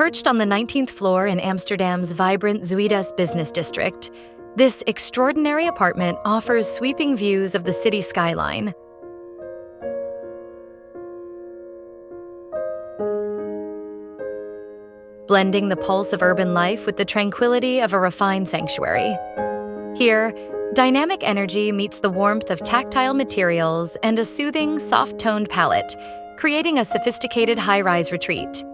Perched on the 19th floor in Amsterdam's vibrant Zuidas business district, this extraordinary apartment offers sweeping views of the city skyline. Blending the pulse of urban life with the tranquility of a refined sanctuary. Here, dynamic energy meets the warmth of tactile materials and a soothing, soft-toned palette, creating a sophisticated high-rise retreat.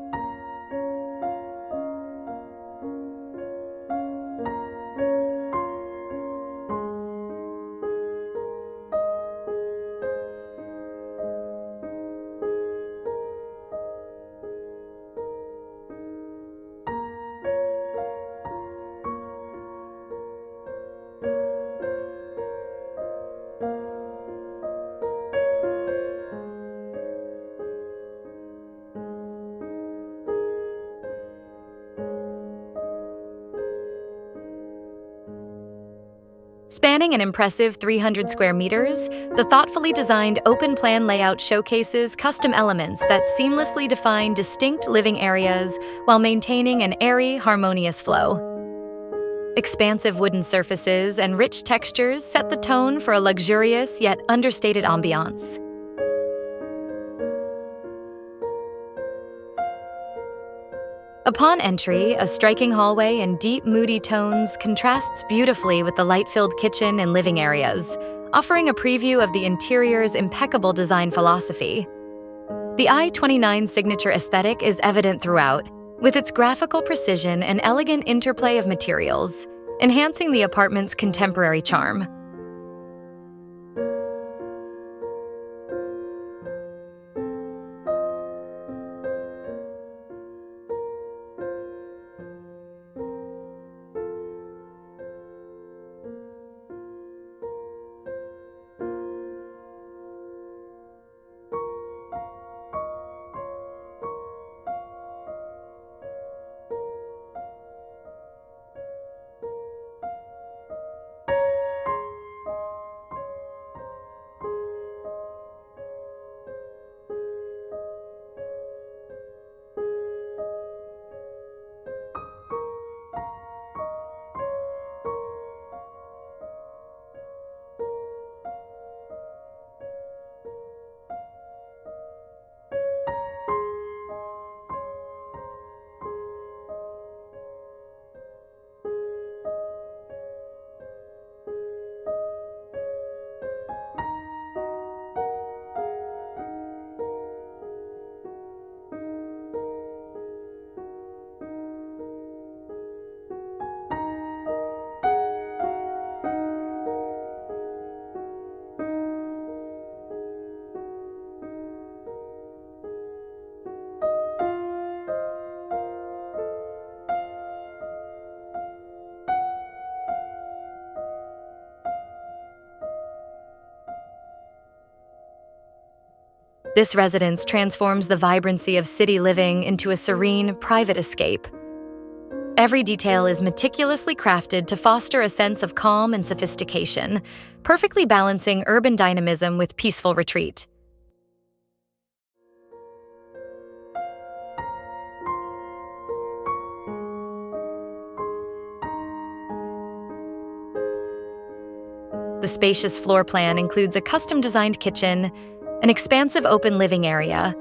Spanning an impressive 300 square meters, the thoughtfully designed open-plan layout showcases custom elements that seamlessly define distinct living areas while maintaining an airy, harmonious flow. Expansive wooden surfaces and rich textures set the tone for a luxurious yet understated ambiance. Upon entry, a striking hallway in deep, moody tones contrasts beautifully with the light-filled kitchen and living areas, offering a preview of the interior's impeccable design philosophy. The I-29 signature aesthetic is evident throughout, with its graphical precision and elegant interplay of materials, enhancing the apartment's contemporary charm. This residence transforms the vibrancy of city living into a serene, private escape. Every detail is meticulously crafted to foster a sense of calm and sophistication, perfectly balancing urban dynamism with peaceful retreat. The spacious floor plan includes a custom-designed kitchen, an expansive open living area,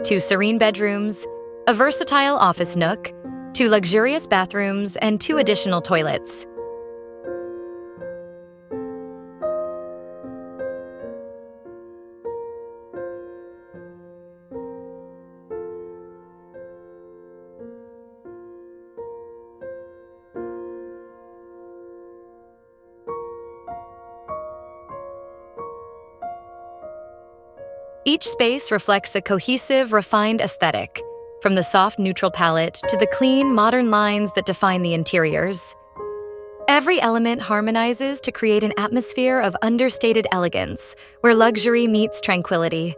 2 serene bedrooms, a versatile office nook, 2 luxurious bathrooms, and 2 additional toilets. Each space reflects a cohesive, refined aesthetic, from the soft, neutral palette to the clean, modern lines that define the interiors. Every element harmonizes to create an atmosphere of understated elegance, where luxury meets tranquility.